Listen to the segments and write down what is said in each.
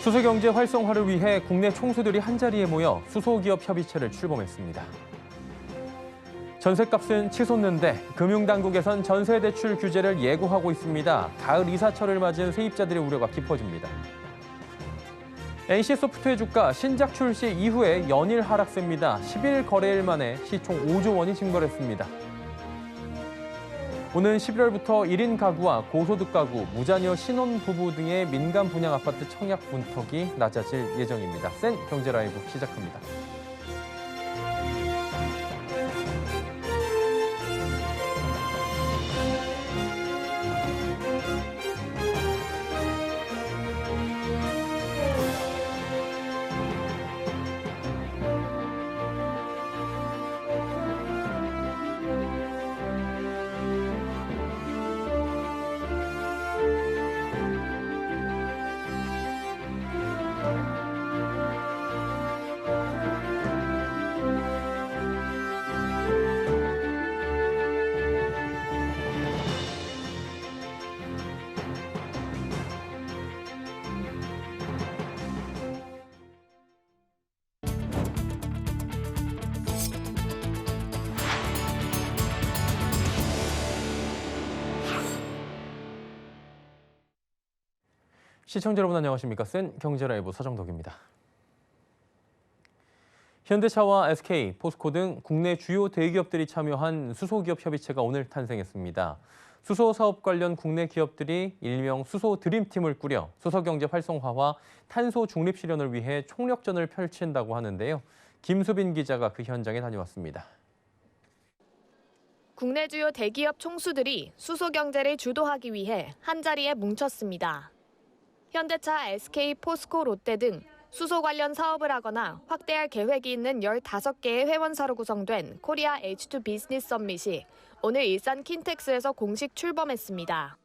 수소경제 활성화를 위해 국내 총수들이 한자리에 모여 수소기업 협의체를 출범했습니다. 전셋값은 치솟는데 금융당국에선 전세대출 규제를 예고하고 있습니다. 가을 이사철을 맞은 세입자들의 우려가 깊어집니다. NC소프트의 주가 신작 출시 이후에 연일 하락세입니다. 10일 거래일 만에 시총 5조 원이 증발했습니다. 오는 11월부터 1인 가구와 고소득 가구, 무자녀 신혼부부 등의 민간 분양 아파트 청약 문턱이 낮아질 예정입니다. 센 경제라이브 시작합니다. 시청자 여러분 안녕하십니까? 센 경제라이브 서정덕입니다. 현대차와 SK, 포스코 등 국내 주요 대기업들이 참여한 수소기업 협의체가 오늘 탄생했습니다. 수소 사업 관련 국내 기업들이 일명 수소 드림팀을 꾸려 수소경제 활성화와 탄소 중립 실현을 위해 총력전을 펼친다고 하는데요. 김수빈 기자가 그 현장에 다녀왔습니다. 국내 주요 대기업 총수들이 수소 경제를 주도하기 위해 한자리에 뭉쳤습니다. 현대차, SK, 포스코, 롯데 등 수소 관련 사업을 하거나 확대할 계획이 있는 15개의 회원사로 구성된 코리아 H2 비즈니스 서밋이 오늘 일산 킨텍스에서 공식 출범했습니다.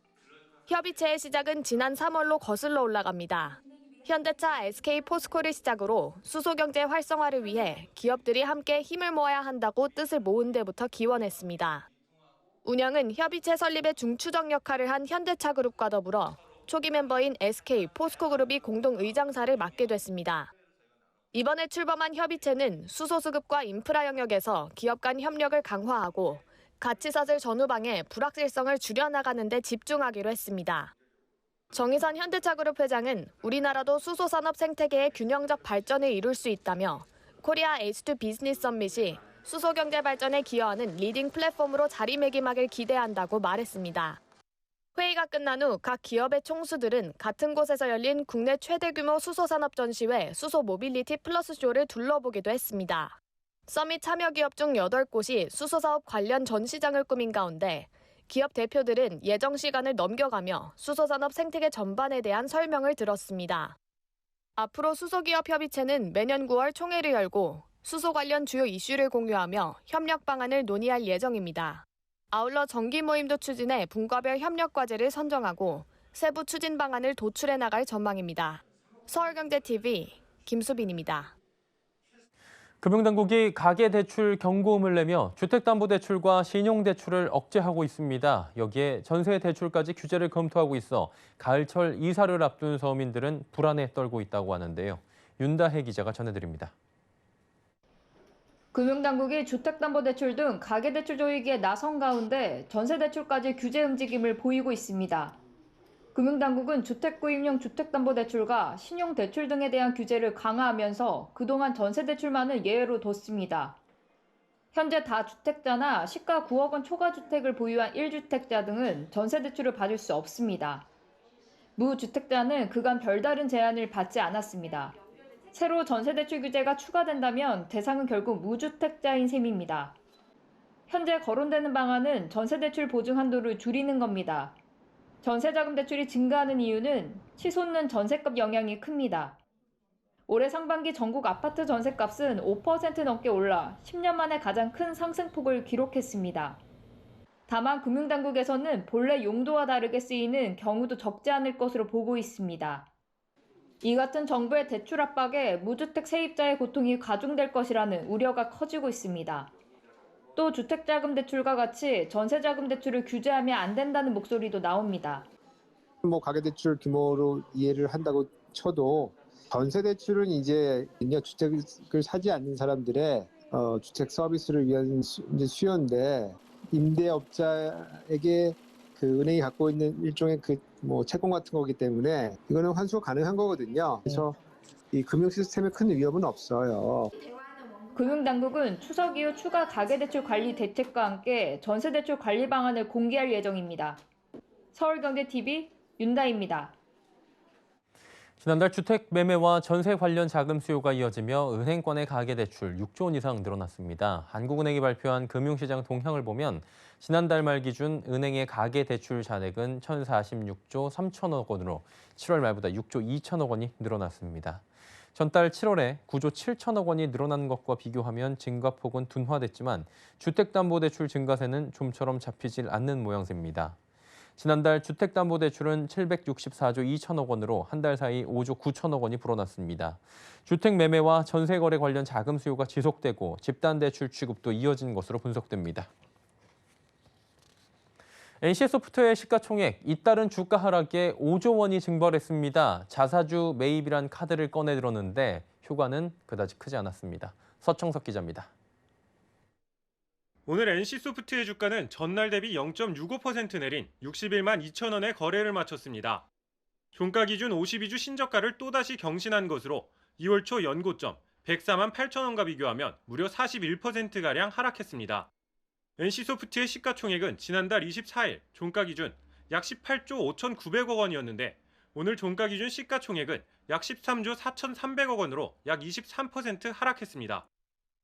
협의체의 시작은 지난 3월로 거슬러 올라갑니다. 현대차, SK, 포스코를 시작으로 수소 경제 활성화를 위해 기업들이 함께 힘을 모아야 한다고 뜻을 모은 데부터 기원했습니다. 운영은 협의체 설립의 중추적 역할을 한 현대차 그룹과 더불어 초기 멤버인 SK, 포스코 그룹이 공동 의장사를 맡게 됐습니다. 이번에 출범한 협의체는 수소 수급과 인프라 영역에서 기업 간 협력을 강화하고 가치사슬 전후방의 불확실성을 줄여나가는 데 집중하기로 했습니다. 정의선 현대차그룹 회장은 우리나라도 수소산업 생태계의 균형적 발전을 이룰 수 있다며 코리아 H2 비즈니스 서밋이 수소 경제 발전에 기여하는 리딩 플랫폼으로 자리매김하길 기대한다고 말했습니다. 회의가 끝난 후 각 기업의 총수들은 같은 곳에서 열린 국내 최대 규모 수소산업 전시회 수소 모빌리티 플러스 쇼를 둘러보기도 했습니다. 서밋 참여 기업 중 8곳이 수소사업 관련 전시장을 꾸민 가운데 기업 대표들은 예정 시간을 넘겨가며 수소산업 생태계 전반에 대한 설명을 들었습니다. 앞으로 수소기업 협의체는 매년 9월 총회를 열고 수소 관련 주요 이슈를 공유하며 협력 방안을 논의할 예정입니다. 아울러 정기 모임도 추진해 분과별 협력 과제를 선정하고 세부 추진 방안을 도출해 나갈 전망입니다. 서울경제TV 김수빈입니다. 금융당국이 가계대출 경고음을 내며 주택담보대출과 신용대출을 억제하고 있습니다. 여기에 전세대출까지 규제를 검토하고 있어 가을철 이사를 앞둔 서민들은 불안에 떨고 있다고 하는데요. 윤다혜 기자가 전해드립니다. 금융당국이 주택담보대출 등 가계대출 조이기에 나선 가운데 전세대출까지 규제 움직임을 보이고 있습니다. 금융당국은 주택구입용 주택담보대출과 신용대출 등에 대한 규제를 강화하면서 그동안 전세대출만을 예외로 뒀습니다. 현재 다주택자나 시가 9억 원 초과주택을 보유한 1주택자 등은 전세대출을 받을 수 없습니다. 무주택자는 그간 별다른 제한을 받지 않았습니다. 새로 전세대출 규제가 추가된다면 대상은 결국 무주택자인 셈입니다. 현재 거론되는 방안은 전세대출 보증 한도를 줄이는 겁니다. 전세자금 대출이 증가하는 이유는 치솟는 전셋값 영향이 큽니다. 올해 상반기 전국 아파트 전셋값은 5% 넘게 올라 10년 만에 가장 큰 상승폭을 기록했습니다. 다만 금융당국에서는 본래 용도와 다르게 쓰이는 경우도 적지 않을 것으로 보고 있습니다. 이 같은 정부의 대출 압박에 무주택 세입자의 고통이 가중될 것이라는 우려가 커지고 있습니다. 또 주택자금 대출과 같이 전세자금 대출을 규제하면 안 된다는 목소리도 나옵니다. 가계대출 규모로 이해를 한다고 쳐도 전세 대출은 이제 주택을 사지 않는 사람들의 주택 서비스를 위한 이제 수요인데 임대업자에게 그 은행이 갖고 있는 일종의 채권 같은 거기 때문에 이거는 환수가 가능한 거거든요. 그래서 이 금융 시스템에 큰 위협은 없어요. 금융당국은 추석 이후 추가 가계대출 관리 대책과 함께 전세대출 관리 방안을 공개할 예정입니다. 서울경제TV 윤다희입니다. 지난달 주택 매매와 전세 관련 자금 수요가 이어지며 은행권의 가계대출 6조 원 이상 늘어났습니다. 한국은행이 발표한 금융시장 동향을 보면 지난달 말 기준 은행의 가계대출 잔액은 1,046조 3천억 원으로 7월 말보다 6조 2천억 원이 늘어났습니다. 전달 7월에 9조 7천억 원이 늘어난 것과 비교하면 증가폭은 둔화됐지만 주택담보대출 증가세는 좀처럼 잡히질 않는 모양새입니다. 지난달 주택담보대출은 764조 2천억 원으로 한 달 사이 5조 9천억 원이 불어났습니다. 주택 매매와 전세 거래 관련 자금 수요가 지속되고 집단대출 취급도 이어진 것으로 분석됩니다. NC소프트웨어 시가총액 잇따른 주가 하락에 5조 원이 증발했습니다. 자사주 매입이란 카드를 꺼내 들었는데 효과는 그다지 크지 않았습니다. 서청석 기자입니다. 오늘 NC소프트의 주가는 전날 대비 0.65% 내린 61만 2천 원에 거래를 마쳤습니다. 종가 기준 52주 신저가를 또다시 경신한 것으로 2월 초 연고점 104만 8천 원과 비교하면 무려 41%가량 하락했습니다. NC소프트의 시가총액은 지난달 24일 종가 기준 약 18조 5,900억 원이었는데 오늘 종가 기준 시가총액은 약 13조 4,300억 원으로 약 23% 하락했습니다.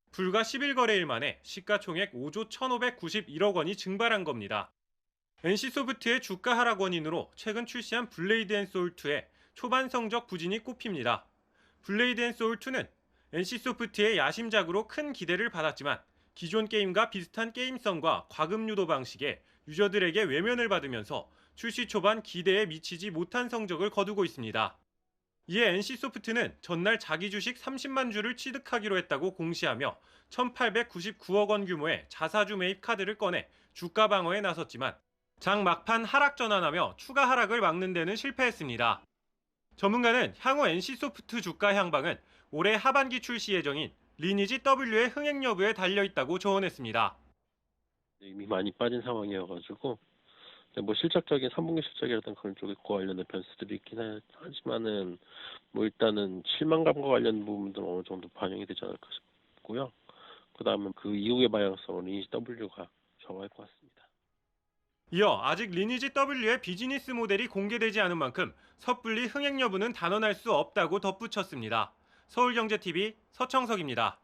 불과 10일 만에 시가총액 5조 1,591억 원이 증발한 겁니다. NC소프트의 주가 하락 원인으로 최근 출시한 블레이드앤소울2의 초반 성적 부진이 꼽힙니다. 블레이드앤소울2는 NC소프트의 야심작으로 큰 기대를 받았지만 기존 게임과 비슷한 게임성과 과금 유도 방식에 유저들에게 외면을 받으면서 출시 초반 기대에 미치지 못한 성적을 거두고 있습니다. 이에 NC소프트는 전날 자기 주식 30만 주를 취득하기로 했다고 공시하며 1,899억 원 규모의 자사주 매입 카드를 꺼내 주가 방어에 나섰지만 장 막판 하락 전환하며 추가 하락을 막는 데는 실패했습니다. 전문가는 향후 NC소프트 주가 향방은 올해 하반기 출시 예정인 리니지 W의 흥행 여부에 달려있다고 조언했습니다. 이미 많이 빠진 상황이어가지고 실적적인 3분기 실적이라든가 그런 쪽에 관련된 변수들이 있긴 하지만은 일단은 실망감과 관련 부분들은 어느 정도 반영이 되지 않을까 싶고요. 그다음에 그 이후의 방향성은 리니지 W가 정할 것 같습니다. 이어 아직 리니지 W의 비즈니스 모델이 공개되지 않은 만큼 섣불리 흥행 여부는 단언할 수 없다고 덧붙였습니다. 서울경제TV 서청석입니다.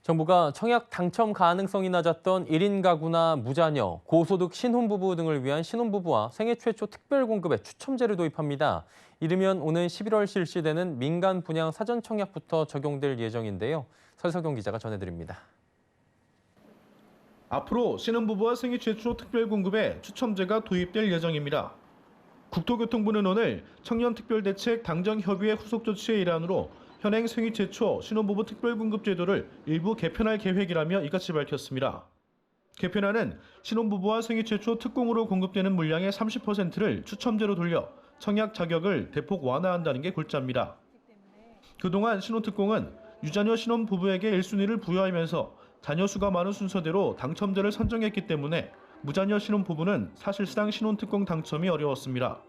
정부가 청약 당첨 가능성이 낮았던 1인 가구나 무자녀, 고소득 신혼부부 등을 위한 신혼부부와 생애 최초 특별공급에 추첨제를 도입합니다. 이르면 오는 11월 실시되는 민간 분양 사전 청약부터 적용될 예정인데요. 설석용 기자가 전해드립니다. 앞으로 신혼부부와 생애 최초 특별공급에 추첨제가 도입될 예정입니다. 국토교통부는 오늘 청년특별대책 당정협의회 후속 조치의 일환으로 현행 생애 최초 신혼부부 특별공급 제도를 일부 개편할 계획이라며 이같이 밝혔습니다. 개편안은 신혼부부와 생애 최초 특공으로 공급되는 물량의 30%를 추첨제로 돌려 청약 자격을 대폭 완화한다는 게 골자입니다. 그동안 신혼특공은 유자녀 신혼부부에게 1순위를 부여하면서 자녀 수가 많은 순서대로 당첨자를 선정했기 때문에 무자녀 신혼부부는 사실상 신혼특공 당첨이 어려웠습니다.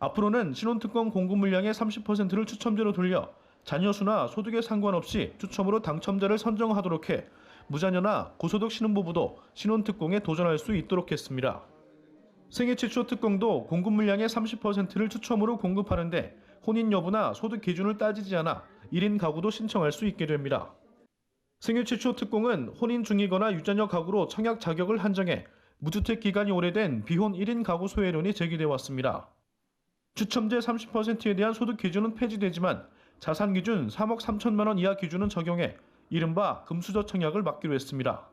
앞으로는 신혼특공 공급 물량의 30%를 추첨제로 돌려 자녀 수나 소득에 상관없이 추첨으로 당첨자를 선정하도록 해 무자녀나 고소득 신혼부부도 신혼특공에 도전할 수 있도록 했습니다. 생애 최초 특공도 공급 물량의 30%를 추첨으로 공급하는데 혼인 여부나 소득 기준을 따지지 않아 1인 가구도 신청할 수 있게 됩니다. 생애 최초 특공은 혼인 중이거나 유자녀 가구로 청약 자격을 한정해 무주택 기간이 오래된 비혼 1인 가구 소외론이 제기돼 왔습니다. 추첨제 30%에 대한 소득 기준은 폐지되지만 자산 기준 3억 3천만 원 이하 기준은 적용해 이른바 금수저 청약을 막기로 했습니다.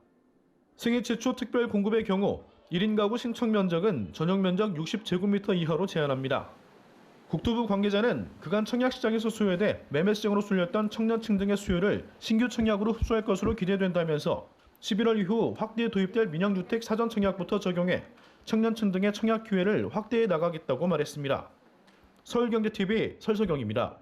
생애 최초 특별 공급의 경우 1인 가구 신청 면적은 전용 면적 60제곱미터 이하로 제한합니다. 국토부 관계자는 그간 청약 시장에서 소외돼 매매 시장으로 쏠렸던 청년층 등의 수요를 신규 청약으로 흡수할 것으로 기대된다면서 11월 이후 확대 도입될 민영주택 사전 청약부터 적용해 청년층 등의 청약 기회를 확대해 나가겠다고 말했습니다. 서울경제TV 설소경입니다.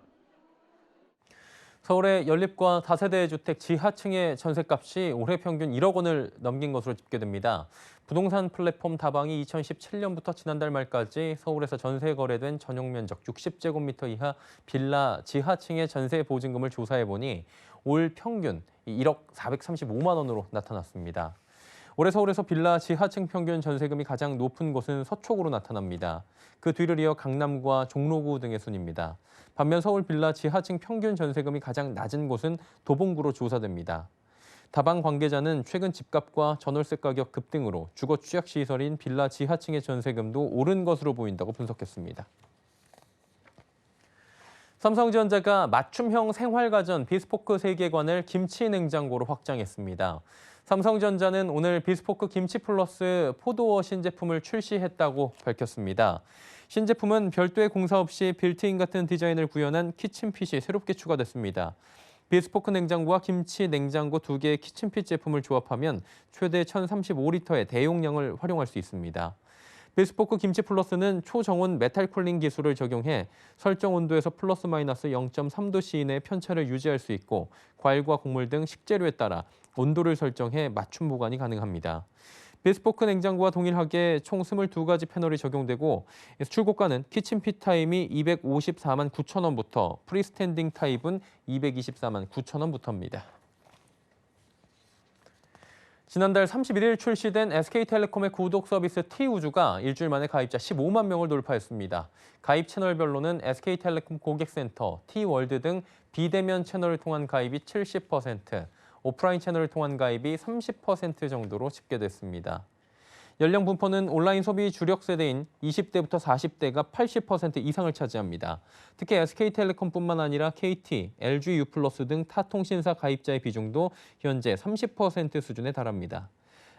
서울의 연립과 다세대 주택 지하층의 전셋값이 올해 평균 1억 원을 넘긴 것으로 집계됩니다. 부동산 플랫폼 다방이 2017년부터 지난달 말까지 서울에서 전세 거래된 전용 면적 60제곱미터 이하 빌라 지하층의 전세 보증금을 조사해보니 올 평균 1억 435만 원으로 나타났습니다. 올해 서울에서 빌라 지하층 평균 전세금이 가장 높은 곳은 서초구로 나타납니다. 그 뒤를 이어 강남과 종로구 등의 순입니다. 반면 서울 빌라 지하층 평균 전세금이 가장 낮은 곳은 도봉구로 조사됩니다. 다방 관계자는 최근 집값과 전월세 가격 급등으로 주거 취약 시설인 빌라 지하층의 전세금도 오른 것으로 보인다고 분석했습니다. 삼성전자가 맞춤형 생활가전 비스포크 세계관을 김치 냉장고로 확장했습니다. 삼성전자는 오늘 비스포크 김치 플러스 포도어 신제품을 출시했다고 밝혔습니다. 신제품은 별도의 공사 없이 빌트인 같은 디자인을 구현한 키친핏이 새롭게 추가됐습니다. 비스포크 냉장고와 김치 냉장고 2개의 키친핏 제품을 조합하면 최대 1035리터의 대용량을 활용할 수 있습니다. 비스포크 김치 플러스는 초정온 메탈 쿨링 기술을 적용해 설정 온도에서 플러스 마이너스 0.3도 시인의 편차를 유지할 수 있고 과일과 곡물 등 식재료에 따라 온도를 설정해 맞춤 보관이 가능합니다. 비스포크 냉장고와 동일하게 총 22가지 패널이 적용되고 출고가는 키친핏 타임이 254만 9천 원부터 프리스탠딩 타입은 224만 9천 원부터입니다. 지난달 31일 출시된 SK텔레콤의 구독 서비스 T우주가 일주일 만에 가입자 15만 명을 돌파했습니다. 가입 채널별로는 SK텔레콤 고객센터, T월드 등 비대면 채널을 통한 가입이 70%, 오프라인 채널을 통한 가입이 30% 정도로 집계됐습니다. 연령 분포는 온라인 소비 주력 세대인 20대부터 40대가 80% 이상을 차지합니다. 특히 SK텔레콤뿐만 아니라 KT, LG U+ 등 타 통신사 가입자의 비중도 현재 30% 수준에 달합니다.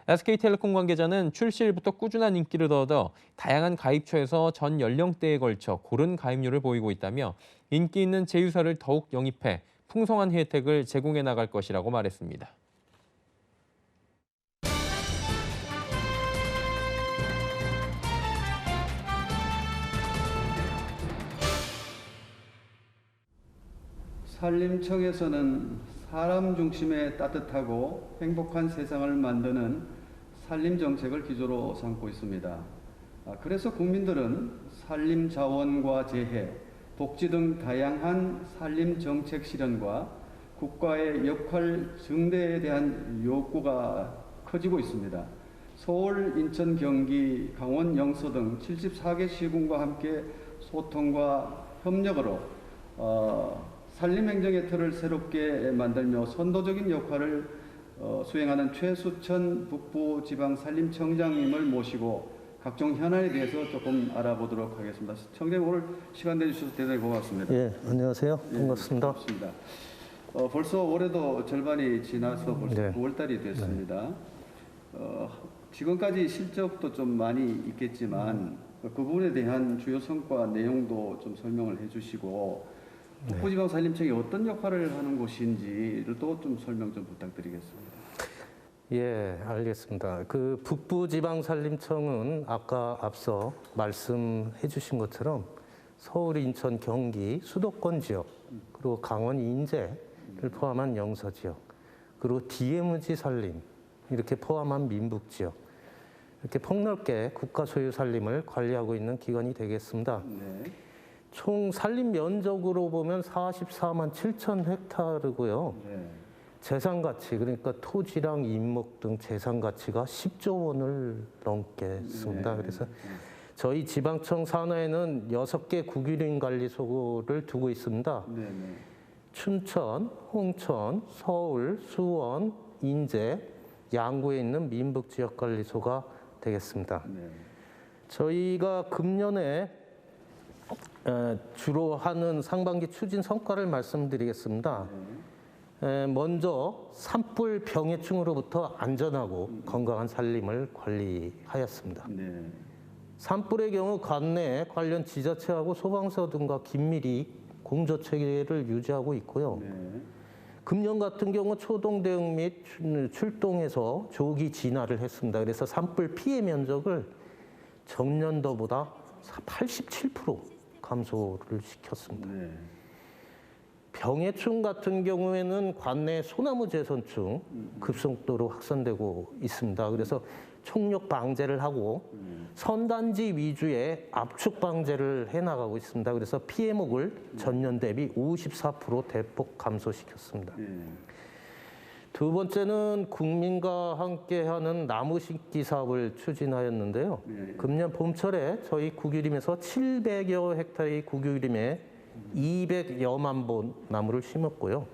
SK텔레콤 관계자는 출시일부터 꾸준한 인기를 얻어 다양한 가입처에서 전 연령대에 걸쳐 고른 가입률을 보이고 있다며 인기 있는 제휴사를 더욱 영입해 풍성한 혜택을 제공해 나갈 것이라고 말했습니다. 산림청에서는 사람 중심의 따뜻하고 행복한 세상을 만드는 산림 정책을 기조로 삼고 있습니다. 그래서 국민들은 산림 자원과 재해, 복지 등 다양한 산림 정책 실현과 국가의 역할 증대에 대한 욕구가 커지고 있습니다. 서울, 인천, 경기, 강원, 영서 등 74개 시군과 함께 소통과 협력으로 산림행정의 틀을 새롭게 만들며 선도적인 역할을 수행하는 최수천 북부지방산림청장님을 모시고 각종 현안에 대해서 조금 알아보도록 하겠습니다. 청장님 오늘 시간 내주셔서 대단히 고맙습니다. 예, 안녕하세요. 반갑습니다. 예, 고맙습니다. 벌써 올해도 절반이 지나서 벌써 네. 9월달이 됐습니다. 지금까지 실적도 좀 많이 있겠지만 그 부분에 대한 주요 성과 내용도 좀 설명을 해주시고 북부지방산림청이 어떤 역할을 하는 곳인지를 또 좀 설명 좀 부탁드리겠습니다. 예, 알겠습니다. 그 북부지방산림청은 아까 앞서 말씀해 주신 것처럼 서울, 인천, 경기, 수도권 지역, 그리고 강원, 인제를 포함한 영서 지역, 그리고 DMZ 산림, 이렇게 포함한 민북 지역, 이렇게 폭넓게 국가 소유 산림을 관리하고 있는 기관이 되겠습니다. 네. 총 산림 면적으로 보면 44만 7천 헥타르고요. 네. 재산 가치, 그러니까 토지랑 인목 등 재산 가치가 10조 원을 넘겠습니다. 네. 그래서 저희 지방청 산하에는 6개 국유림 관리소를 두고 있습니다. 네. 춘천, 홍천, 서울, 수원, 인제, 양구에 있는 민북 지역 관리소가 되겠습니다. 네. 저희가 금년에 주로 하는 상반기 추진 성과를 말씀드리겠습니다. 먼저 산불 병해충으로부터 안전하고 건강한 산림을 관리하였습니다. 네. 산불의 경우 관내 관련 지자체하고 소방서 등과 긴밀히 공조 체계를 유지하고 있고요. 네. 금년 같은 경우 초동 대응 및 출동해서 조기 진화를 했습니다. 그래서 산불 피해 면적을 전년도보다 87% 감소를 시켰습니다. 네. 병해충 같은 경우에는 관내 소나무 제선충 급속도로 확산되고 있습니다. 그래서 총력 방제를 하고 선단지 위주의 압축 방제를 해나가고 있습니다. 그래서 피해목을 전년 대비 54% 대폭 감소시켰습니다. 두 번째는 국민과 함께하는 나무 심기 사업을 추진하였는데요. 금년 봄철에 저희 국유림에서 700여 헥타르의 국유림에 200여만 본 나무를 심었고요.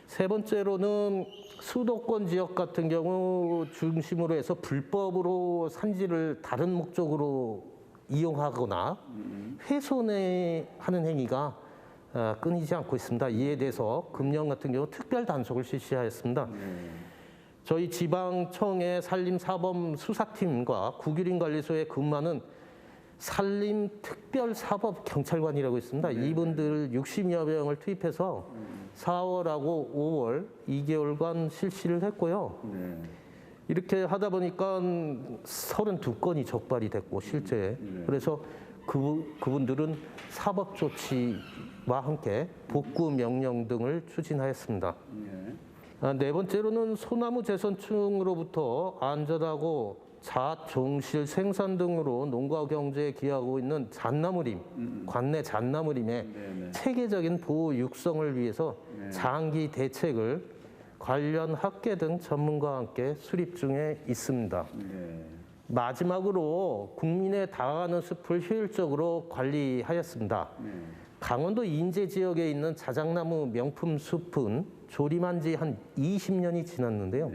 세 번째로는 수도권 지역 같은 경우 중심으로 해서 불법으로 산지를 다른 목적으로 이용하거나 훼손하는 행위가 끊이지 않고 있습니다. 이에 대해서 금년 같은 경우 특별 단속을 실시하였습니다. 저희 지방청의 산림사범 수사팀과 국유림관리소에 근무하는 산림특별사법경찰관이라고 있습니다. 이분들 60여 명을 투입해서 4월하고 5월 2개월간 실시를 했고요. 이렇게 하다 보니까 32건이 적발이 됐고 실제 그래서 그분들은 사법조치와 함께 복구 명령 등을 추진하였습니다. 네 번째로는 소나무 제선충으로부터 안전하고 자종실 생산 등으로 농가 경제에 기여하고 있는 잣나무림, 관내 잣나무림의 체계적인 보호 육성을 위해서 장기 대책을 관련 학계 등 전문가와 함께 수립 중에 있습니다. 마지막으로 국민에 다가가는 숲을 효율적으로 관리하였습니다. 강원도 인제 지역에 있는 자작나무 명품 숲은 조림한 지 한 20년이 지났는데요.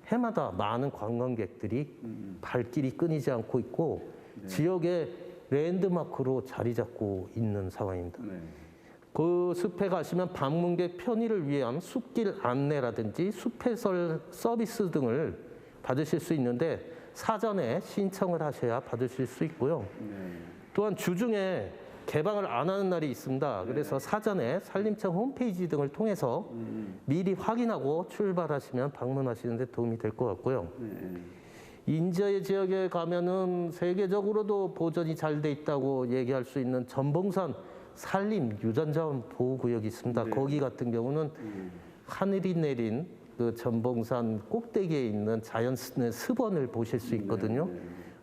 해마다 많은 관광객들이 발길이 끊이지 않고 있고 지역의 랜드마크로 자리 잡고 있는 상황입니다. 그 숲에 가시면 방문객 편의를 위한 숲길 안내라든지 숲해설 서비스 등을 받으실 수 있는데 사전에 신청을 하셔야 받으실 수 있고요. 또한 주중에 개방을 안 하는 날이 있습니다. 그래서 사전에 산림청 홈페이지 등을 통해서 미리 확인하고 출발하시면 방문하시는 데 도움이 될 것 같고요. 인제 지역에 가면은 세계적으로도 보존이 잘 돼 있다고 얘기할 수 있는 전봉산 산림 유전자원 보호구역이 있습니다. 거기 같은 경우는 하늘이 내린 그 전봉산 꼭대기에 있는 자연의 습원을 보실 수 있거든요.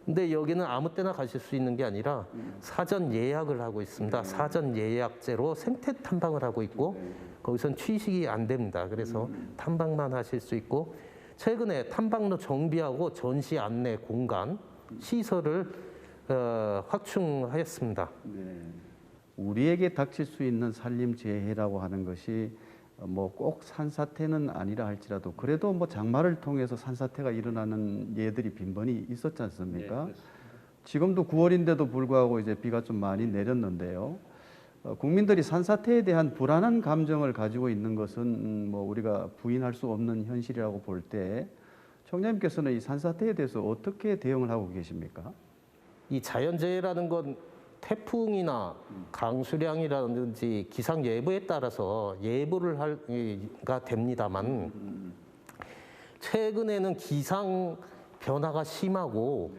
근데 여기는 아무 때나 가실 수 있는 게 아니라 사전 예약을 하고 있습니다. 사전 예약제로 생태 탐방을 하고 있고 거기선 취식이 안 됩니다. 그래서 탐방만 하실 수 있고 최근에 탐방로 정비하고 전시 안내 공간 시설을 확충하였습니다. 우리에게 닥칠 수 있는 산림 재해라고 하는 것이 뭐 꼭 산사태는 아니라 할지라도 그래도 뭐 장마를 통해서 산사태가 일어나는 예들이 빈번히 있었지 않습니까? 지금도 9월인데도 불구하고 이제 비가 좀 많이 내렸는데요. 국민들이 산사태에 대한 불안한 감정을 가지고 있는 것은 뭐 우리가 부인할 수 없는 현실이라고 볼 때 총장님께서는 이 산사태에 대해서 어떻게 대응을 하고 계십니까? 이 자연재해라는 건 태풍이나 강수량이라든지 기상 예보에 따라서 예보를 가 됩니다만 최근에는 기상 변화가 심하고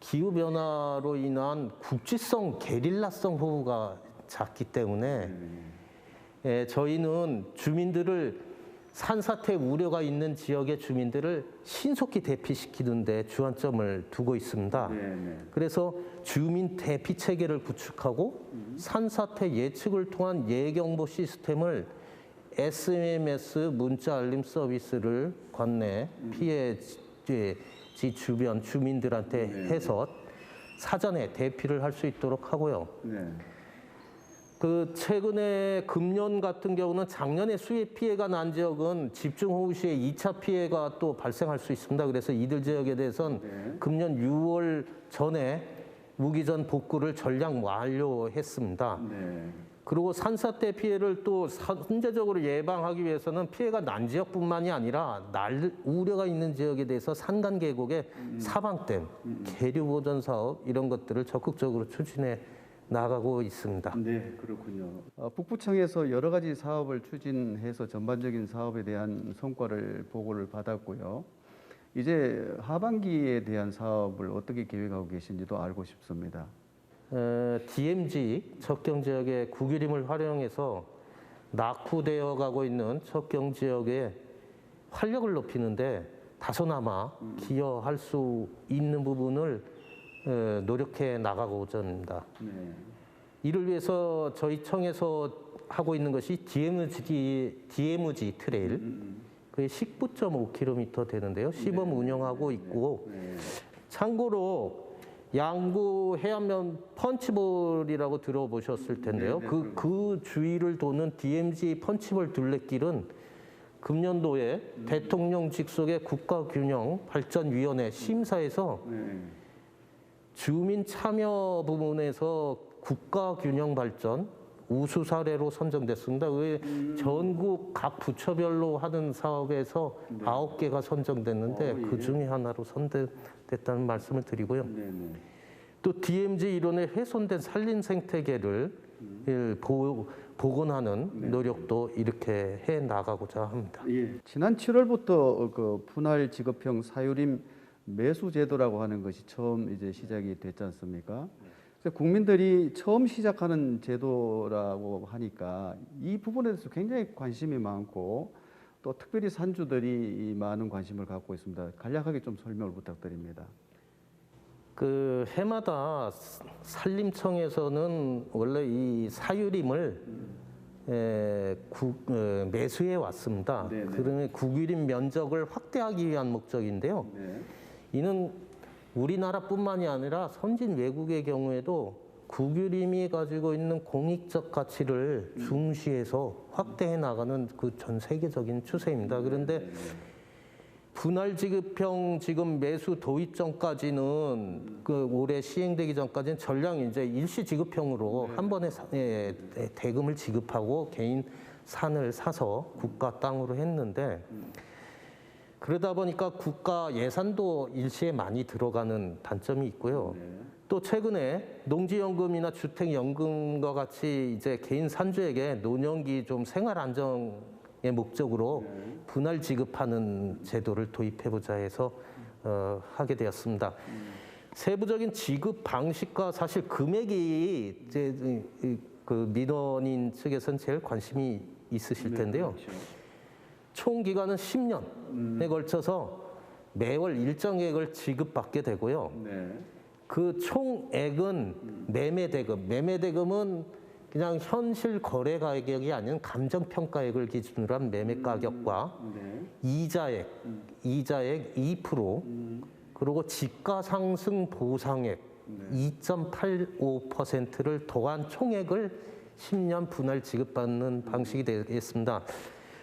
기후 변화로 인한 국지성 게릴라성 호우가 잦기 때문에 저희는 주민들을 산사태 우려가 있는 지역의 주민들을 신속히 대피시키는 데 주안점을 두고 있습니다. 그래서 주민 대피 체계를 구축하고 산사태 예측을 통한 예경보 시스템을 SMS 문자 알림 서비스를 관내 피해지 주변 주민들한테 해서 사전에 대피를 할 수 있도록 하고요. 그 최근에 금년 같은 경우는 작년에 수해 피해가 난 지역은 집중호우 시에 2차 피해가 또 발생할 수 있습니다. 그래서 이들 지역에 대해서는 금년 6월 전에 무기전 복구를 전량 완료했습니다. 그리고 산사태 피해를 또 선제적으로 예방하기 위해서는 피해가 난 지역뿐만이 아니라 우려가 있는 지역에 대해서 산간 계곡의 사방댐, 계류 보전 사업 이런 것들을 적극적으로 추진해 나가고 있습니다. 네, 그렇군요. 북부청에서 여러 가지 사업을 추진해서 전반적인 사업에 대한 성과를 보고를 받았고요. 이제 하반기에 대한 사업을 어떻게 계획하고 계신지도 알고 싶습니다. DMZ 척경지역의 국유림을 활용해서 낙후되어 가고 있는 척경지역의 활력을 높이는데 다소나마 기여할 수 있는 부분을 노력해 나가고자 합니다. 네. 이를 위해서 저희 청에서 하고 있는 것이 DMZ 트레일, 그게 19.5km 되는데요. 시범 운영하고 있고, 참고로 양구 해안면 펀치볼이라고 들어보셨을 텐데요. 그 주위를 도는 DMZ 펀치볼 둘레길은 금년도에 대통령 직속의 국가균형발전위원회 심사에서 주민 참여 부분에서 국가균형발전 우수 사례로 선정됐습니다. 왜 전국 각 부처별로 하는 사업에서 9개가 선정됐는데 그 중에 하나로 선정됐다는 말씀을 드리고요. 또 DMZ 이론에 훼손된 산림 생태계를 복원하는 노력도 이렇게 해 나가고자 합니다. 예. 지난 7월부터 그 분할 지급형 사유림 매수 제도라고 하는 것이 처음 이제 시작이 됐지 않습니까? 그래서 국민들이 처음 시작하는 제도라고 하니까 이 부분에 대해서 굉장히 관심이 많고 또 특별히 산주들이 많은 관심을 갖고 있습니다. 간략하게 좀 설명을 부탁드립니다. 그 해마다 산림청에서는 원래 이 사유림을 매수해 왔습니다. 그러면 국유림 면적을 확대하기 위한 목적인데요. 이는 우리나라뿐만이 아니라 선진 외국의 경우에도 국유림이 가지고 있는 공익적 가치를 중시해서 확대해 나가는 그 전 세계적인 추세입니다. 그런데 분할 지급형 지금 매수 도입 전까지는 그 올해 시행되기 전까지는 전량 이제 일시 지급형으로 한 번에 대금을 지급하고 개인 산을 사서 국가 땅으로 했는데 그러다 보니까 국가 예산도 일시에 많이 들어가는 단점이 있고요. 또 최근에 농지연금이나 주택연금과 같이 이제 개인 산주에게 노년기 좀 생활 안정의 목적으로 분할 지급하는 제도를 도입해보자 해서 하게 되었습니다. 세부적인 지급 방식과 사실 금액이 이제 그 민원인 측에서는 제일 관심이 있으실 텐데요. 총 기간은 10년에 걸쳐서 매월 일정액을 지급받게 되고요. 그 총액은 매매대금은 그냥 현실 거래 가격이 아닌 감정평가액을 기준으로 한 매매 가격과 이자액 2%, 그리고 지가 상승 보상액 2.85%를 더한 총액을 10년 분할 지급받는 방식이 되겠습니다.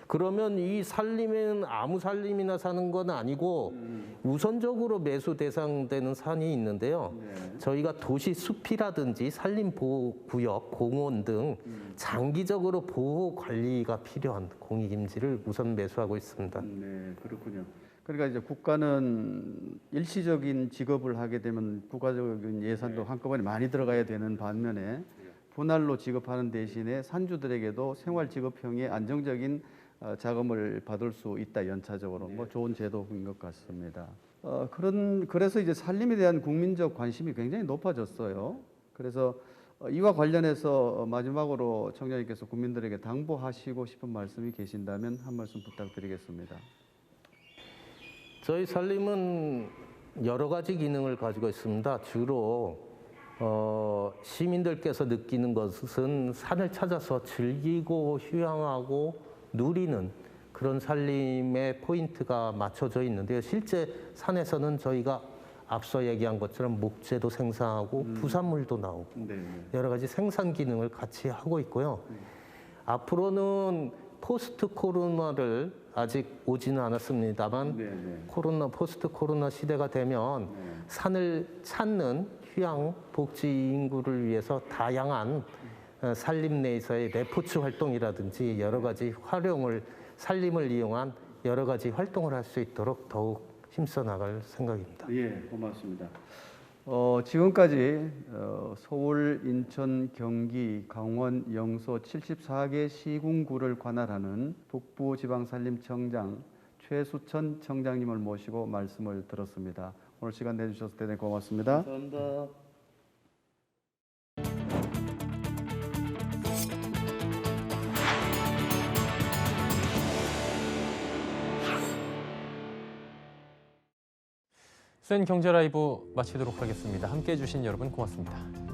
그러면 이 산림에는 아무 산림이나 사는 건 아니고 우선적으로 매수 대상되는 산이 있는데요. 저희가 도시 숲이라든지 산림보호구역, 공원 등 장기적으로 보호 관리가 필요한 공익임지를 우선 매수하고 있습니다. 네, 그렇군요. 그러니까 이제 국가는 일시적인 지급을 하게 되면 국가적인 예산도 한꺼번에 많이 들어가야 되는 반면에 분할로 지급하는 대신에 산주들에게도 생활 지급형의 안정적인 자금을 받을 수 있다, 연차적으로. 뭐 좋은 제도인 것 같습니다. 그래서 이제 산림에 대한 국민적 관심이 굉장히 높아졌어요. 그래서 이와 관련해서 마지막으로 청장님께서 국민들에게 당부하시고 싶은 말씀이 계신다면 한 말씀 부탁드리겠습니다. 저희 산림은 여러 가지 기능을 가지고 있습니다. 주로 시민들께서 느끼는 것은 산을 찾아서 즐기고 휴양하고 누리는 그런 산림의 포인트가 맞춰져 있는데요. 실제 산에서는 저희가 앞서 얘기한 것처럼 목재도 생산하고 부산물도 나오고 여러 가지 생산 기능을 같이 하고 있고요. 앞으로는 포스트 코로나를 아직 오지는 않았습니다만 포스트 코로나 시대가 되면 산을 찾는 휴양 복지 인구를 위해서 다양한 산림 내에서의 레포츠 활동이라든지 여러 가지 활용을 산림을 이용한 여러 가지 활동을 할 수 있도록 더욱 힘써 나갈 생각입니다. 예, 고맙습니다. 지금까지 서울, 인천, 경기, 강원, 영서 74개 시군구를 관할하는 북부지방산림청장 최수천 청장님을 모시고 말씀을 들었습니다. 오늘 시간 내주셔서 대단히 고맙습니다. 감사합니다. 수엔 경제 라이브 마치도록 하겠습니다. 함께해 주신 여러분 고맙습니다.